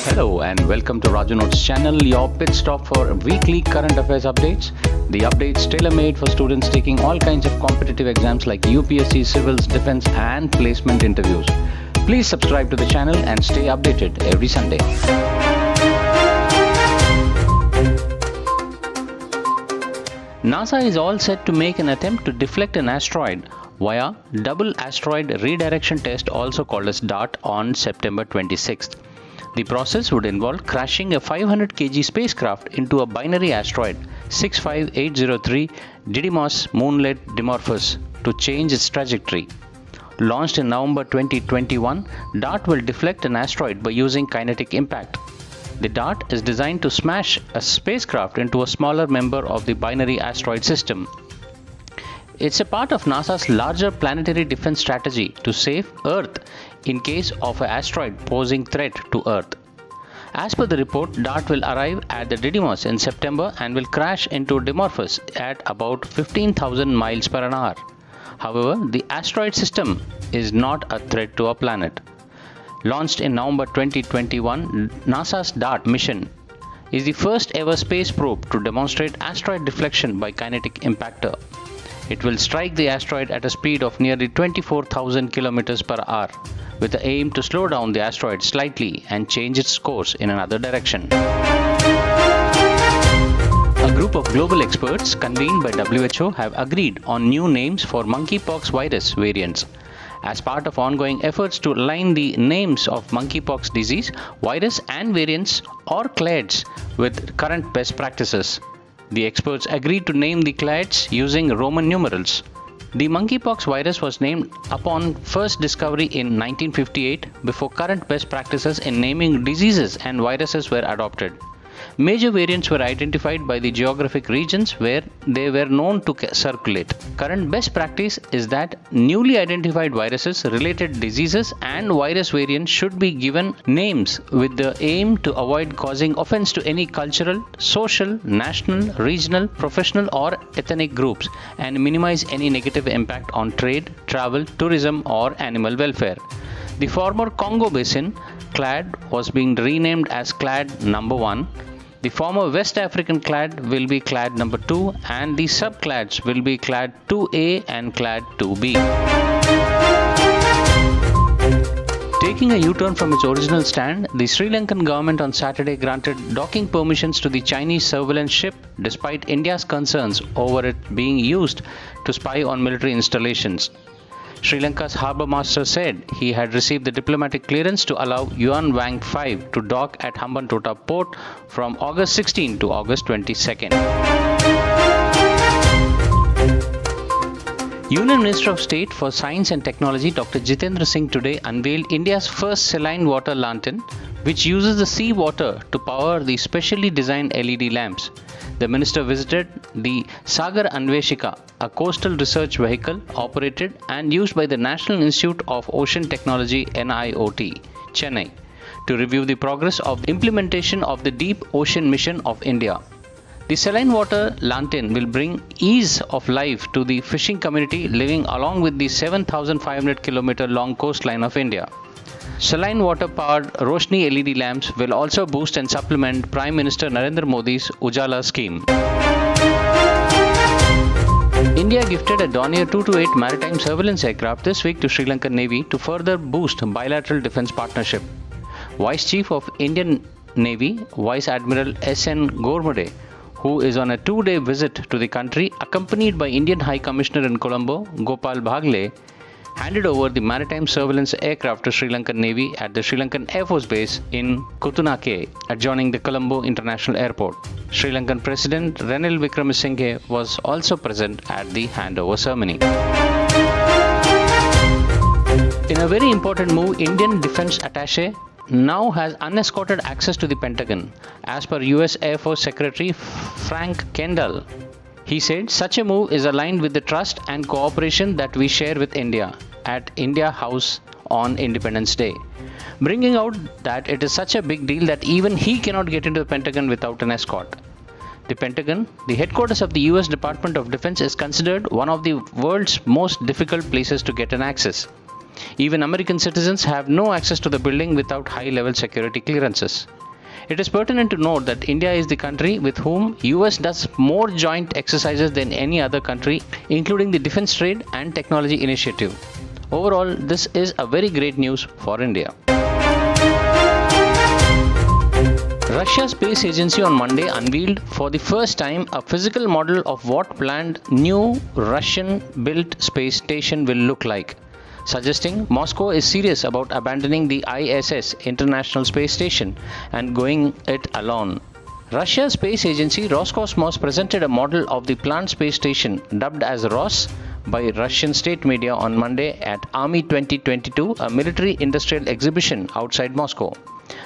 Hello and welcome to Raju Notes channel, your pit stop for weekly current affairs updates. The updates tailor-made for students taking all kinds of competitive exams like UPSC, civils, defense and placement interviews. Please subscribe to the channel and stay updated every Sunday. NASA is all set to make an attempt to deflect an asteroid via double asteroid redirection test, also called as DART, on September 26th. The process would involve crashing a 500 kg spacecraft into a binary asteroid 65803 Didymos Moonlet Dimorphos to change its trajectory. Launched in November 2021, DART will deflect an asteroid by using kinetic impact. The DART is designed to smash a spacecraft into a smaller member of the binary asteroid system. It's a part of NASA's larger planetary defense strategy to save Earth in case of an asteroid posing threat to Earth. As per the report, DART will arrive at the Didymos in September and will crash into Dimorphos at about 15,000 miles per hour. However, the asteroid system is not a threat to our planet. Launched in November 2021, NASA's DART mission is the first ever space probe to demonstrate asteroid deflection by kinetic impactor. It will strike the asteroid at a speed of nearly 24,000 km per hour, with the aim to slow down the asteroid slightly and change its course in another direction. A group of global experts convened by WHO have agreed on new names for monkeypox virus variants. As part of ongoing efforts to align the names of monkeypox disease, virus and variants or clades with current best practices, the experts agreed to name the clades using Roman numerals. The monkeypox virus was named upon first discovery in 1958 before current best practices in naming diseases and viruses were adopted. Major variants were identified by the geographic regions where they were known to circulate. Current best practice is that newly identified viruses, related diseases and virus variants should be given names with the aim to avoid causing offense to any cultural, social, national, regional, professional or ethnic groups and minimize any negative impact on trade, travel, tourism or animal welfare. The former Congo Basin clade was being renamed as clade number 1. The former West African clade will be clade number 2 and the subclades will be clade 2A and clade 2B. Taking a U-turn from its original stand, the Sri Lankan government on Saturday granted docking permissions to the Chinese surveillance ship despite India's concerns over it being used to spy on military installations. Sri Lanka's harbour master said he had received the diplomatic clearance to allow Yuan Wang 5 to dock at Hambantota port from August 16 to August 22nd. Union Minister of State for Science and Technology Dr. Jitendra Singh today unveiled India's first saline water lantern, which uses the sea water to power the specially designed LED lamps. The minister visited the Sagar Anveshika, a coastal research vehicle operated and used by the National Institute of Ocean Technology (NIOT), Chennai, to review the progress of the implementation of the Deep Ocean Mission of India. The saline water lantern will bring ease of life to the fishing community living along with the 7,500 km long coastline of India. Saline water-powered Roshni LED lamps will also boost and supplement Prime Minister Narendra Modi's Ujala scheme. India gifted a Dornier 228 maritime surveillance aircraft this week to Sri Lankan Navy to further boost bilateral defense partnership. Vice Chief of Indian Navy, Vice Admiral S.N. Gormade, who is on a 2-day visit to the country accompanied by Indian High Commissioner in Colombo, Gopal Bhagle, handed over the maritime surveillance aircraft to Sri Lankan Navy at the Sri Lankan Air Force Base in Kutunake, adjoining the Colombo International Airport. Sri Lankan President Ranil Wickremesinghe was also present at the handover ceremony. In a very important move, Indian Defence Attache now has unescorted access to the Pentagon, as per US Air Force Secretary Frank Kendall. He said such a move is aligned with the trust and cooperation that we share with India at India House on Independence Day, bringing out that it is such a big deal that even he cannot get into the Pentagon without an escort. The Pentagon, the headquarters of the US Department of Defense, is considered one of the world's most difficult places to get an access. Even American citizens have no access to the building without high-level security clearances. It is pertinent to note that India is the country with whom US does more joint exercises than any other country, including the Defence Trade and Technology Initiative. Overall, this is a very great news for India. Russia's space agency on Monday unveiled for the first time a physical model of what planned new Russian-built space station will look like, suggesting Moscow is serious about abandoning the ISS International Space Station and going it alone. Russia's space agency Roscosmos presented a model of the planned space station dubbed as ROS by Russian state media on Monday at Army 2022, a military-industrial exhibition outside Moscow.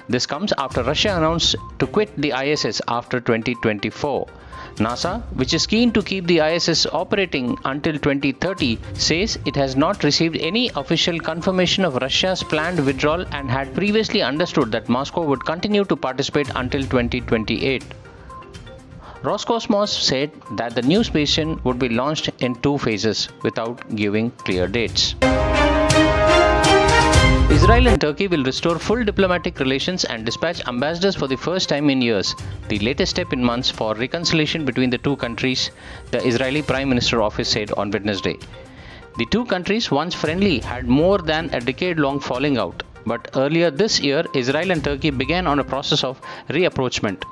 This comes after Russia announced to quit the ISS after 2024. NASA, which is keen to keep the ISS operating until 2030, says it has not received any official confirmation of Russia's planned withdrawal and had previously understood that Moscow would continue to participate until 2028. Roscosmos said that the new station would be launched in 2 phases without giving clear dates. Israel and Turkey will restore full diplomatic relations and dispatch ambassadors for the first time in years, the latest step in months for reconciliation between the two countries, the Israeli Prime Minister office said on Wednesday. The two countries, once friendly, had more than a decade-long falling out, but earlier this year, Israel and Turkey began on a process of reapproachment.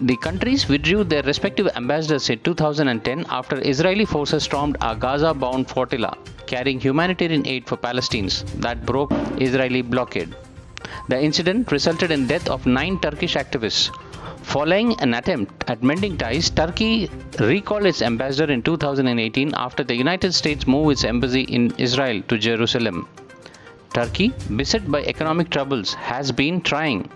The countries withdrew their respective ambassadors in 2010 after Israeli forces stormed a Gaza-bound flotilla carrying humanitarian aid for Palestinians that broke Israeli blockade. The incident resulted in death of 9 Turkish activists. Following an attempt at mending ties, Turkey recalled its ambassador in 2018 after the United States moved its embassy in Israel to Jerusalem. Turkey, beset by economic troubles, has been trying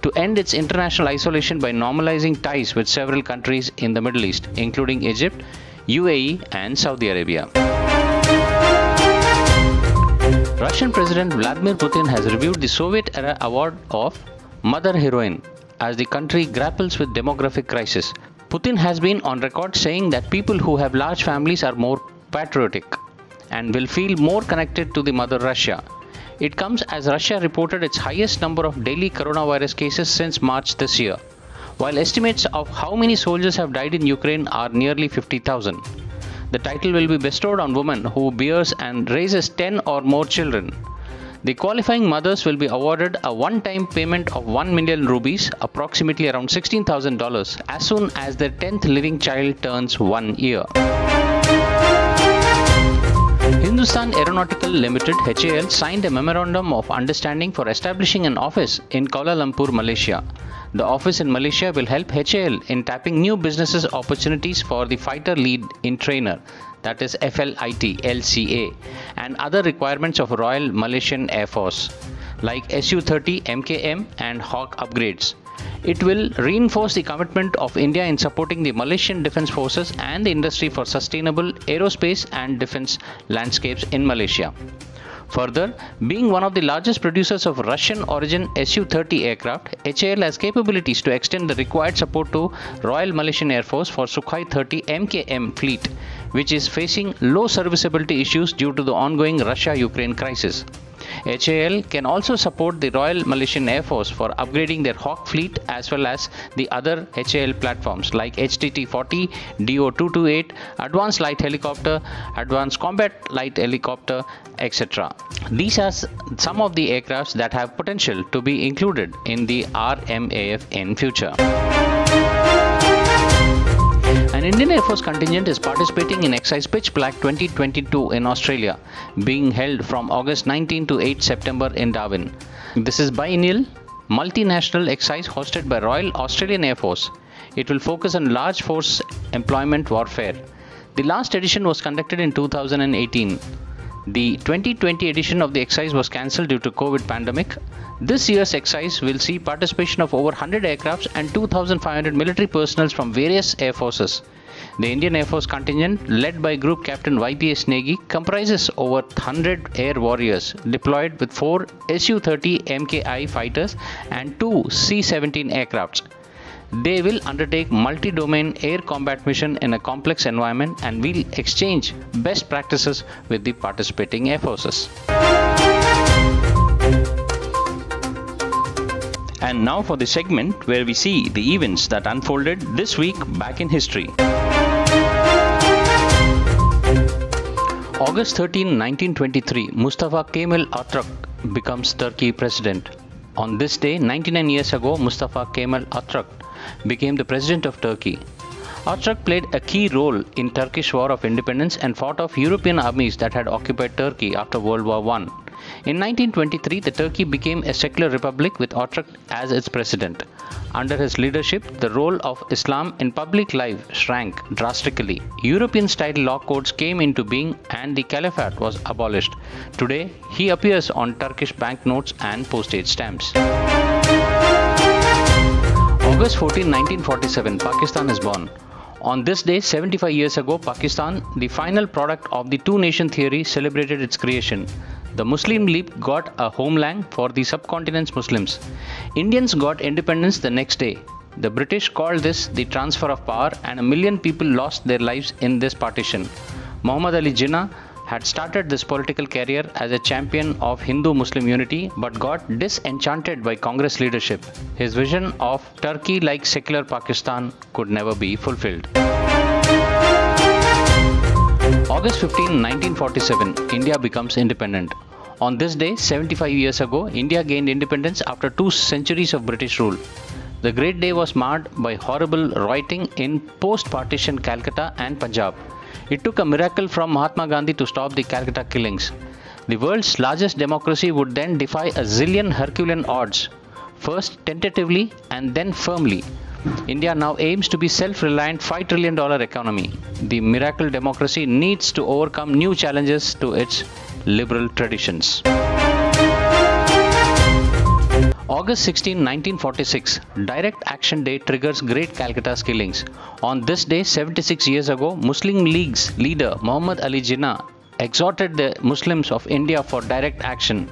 to end its international isolation by normalizing ties with several countries in the Middle East, including Egypt, UAE, and Saudi Arabia. Russian President Vladimir Putin has reviewed the Soviet-era award of Mother Heroine as the country grapples with demographic crisis. Putin has been on record saying that people who have large families are more patriotic and will feel more connected to the mother Russia. It comes as Russia reported its highest number of daily coronavirus cases since March this year, while estimates of how many soldiers have died in Ukraine are nearly 50,000. The title will be bestowed on women who bears and raises 10 or more children. The qualifying mothers will be awarded a one-time payment of 1 million rupees, approximately around $16,000, as soon as their 10th living child turns 1 year. Hindustan Aeronautical Limited (HAL) signed a memorandum of understanding for establishing an office in Kuala Lumpur, Malaysia. The office in Malaysia will help HAL in tapping new business opportunities for the fighter lead in trainer, that is FLIT, LCA, and other requirements of Royal Malaysian Air Force, like Su-30 MKM and Hawk upgrades. It will reinforce the commitment of India in supporting the Malaysian Defence Forces and the industry for sustainable aerospace and defence landscapes in Malaysia. Further, being one of the largest producers of Russian-origin Su-30 aircraft, HAL has capabilities to extend the required support to Royal Malaysian Air Force for Sukhoi 30 MKM fleet, which is facing low serviceability issues due to the ongoing Russia-Ukraine crisis. HAL can also support the Royal Malaysian Air Force for upgrading their Hawk fleet as well as the other HAL platforms like HTT-40, DO-228, Advanced Light Helicopter, Advanced Combat Light Helicopter, etc. These are some of the aircrafts that have potential to be included in the RMAF in future. An Indian Air Force contingent is participating in Exercise Pitch Black 2022 in Australia, being held from August 19 to 8 September in Darwin. This is biennial, multinational exercise hosted by Royal Australian Air Force. It will focus on large force employment warfare. The last edition was conducted in 2018. The 2020 edition of the exercise was cancelled due to COVID pandemic. This year's exercise will see participation of over 100 aircrafts and 2,500 military personnel from various air forces. The Indian Air Force contingent, led by Group Captain YPS Negi, comprises over 100 air warriors deployed with 4 Su-30 MKI fighters and 2 C-17 aircrafts. They will undertake multi-domain air combat mission in a complex environment and will exchange best practices with the participating air forces. And now for the segment where we see the events that unfolded this week back in history. August 13, 1923, Mustafa Kemal Atatürk becomes Turkey president. On this day, 99 years ago, Mustafa Kemal Atatürk became the president of Turkey. Atatürk played a key role in Turkish War of Independence and fought off European armies that had occupied Turkey after World War I. In 1923, the Turkey became a secular republic with Atatürk as its president. Under his leadership, the role of Islam in public life shrank drastically. European-style law codes came into being and the caliphate was abolished. Today, he appears on Turkish banknotes and postage stamps. August 14, 1947, Pakistan is born. On this day, 75 years ago, Pakistan, the final product of the two-nation theory, celebrated its creation. The Muslim League got a homeland for the subcontinent's Muslims. Indians got independence the next day. The British called this the transfer of power, and 1 million people lost their lives in this partition. Muhammad Ali Jinnah had started this political career as a champion of Hindu-Muslim unity but got disenchanted by Congress leadership. His vision of Turkey-like secular Pakistan could never be fulfilled. August 15, 1947, India becomes independent. On this day, 75 years ago, India gained independence after 2 centuries of British rule. The great day was marred by horrible rioting in post-partition Calcutta and Punjab. It took a miracle from Mahatma Gandhi to stop the Calcutta killings. The world's largest democracy would then defy a zillion Herculean odds, first tentatively and then firmly. India now aims to be self-reliant $5 trillion economy. The miracle democracy needs to overcome new challenges to its liberal traditions. August 16, 1946, Direct Action Day triggers Great Calcutta's killings. On this day, 76 years ago, Muslim League's leader Muhammad Ali Jinnah exhorted the Muslims of India for direct action.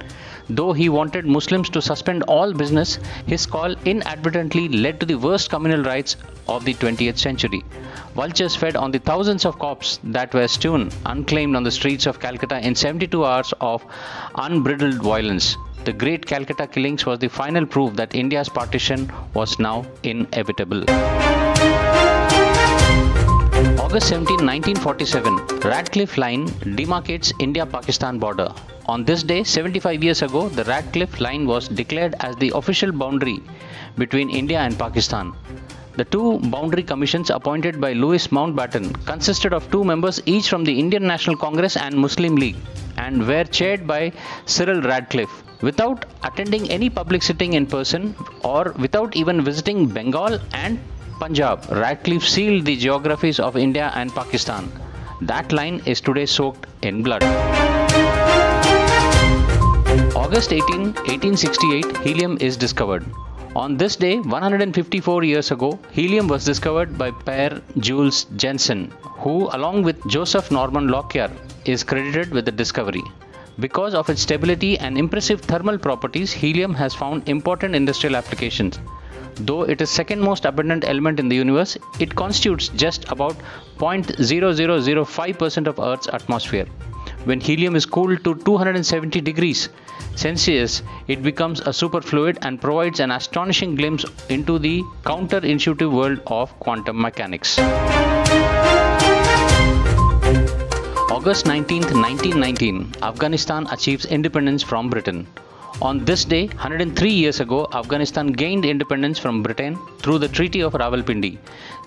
Though he wanted Muslims to suspend all business, his call inadvertently led to the worst communal riots of the 20th century. Vultures fed on the thousands of corpses that were strewn unclaimed on the streets of Calcutta in 72 hours of unbridled violence. The Great Calcutta killings was the final proof that India's partition was now inevitable. August 17, 1947, Radcliff Line demarcates India-Pakistan border. On this day, 75 years ago, the Radcliff Line was declared as the official boundary between India and Pakistan. The 2 boundary commissions appointed by Louis Mountbatten consisted of 2 members each from the Indian National Congress and Muslim League and were chaired by Cyril Radcliffe. Without attending any public sitting in person or without even visiting Bengal and Punjab, Radcliffe sealed the geographies of India and Pakistan. That line is today soaked in blood. August 18, 1868, helium is discovered. On this day, 154 years ago, helium was discovered by Pierre Jules Janssen, who, along with Joseph Norman Lockyer, is credited with the discovery. Because of its stability and impressive thermal properties, helium has found important industrial applications. Though it is second most abundant element in the universe, it constitutes just about 0.0005% of Earth's atmosphere. When helium is cooled to 270 degrees Celsius, it becomes a superfluid and provides an astonishing glimpse into the counterintuitive world of quantum mechanics. August 19, 1919, Afghanistan achieves independence from Britain. On this day, 103 years ago, Afghanistan gained independence from Britain through the Treaty of Rawalpindi.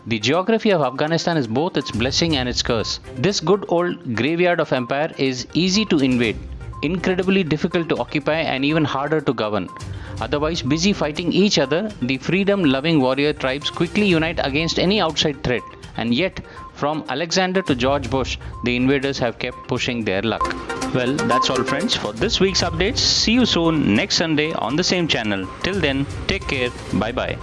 The geography of Afghanistan is both its blessing and its curse. This good old graveyard of empire is easy to invade, incredibly difficult to occupy, and even harder to govern. Otherwise busy fighting each other, the freedom-loving warrior tribes quickly unite against any outside threat. And yet, from Alexander to George Bush, the invaders have kept pushing their luck. Well, that's all friends for this week's updates. See you soon next Sunday on the same channel. Till then, take care. Bye-bye.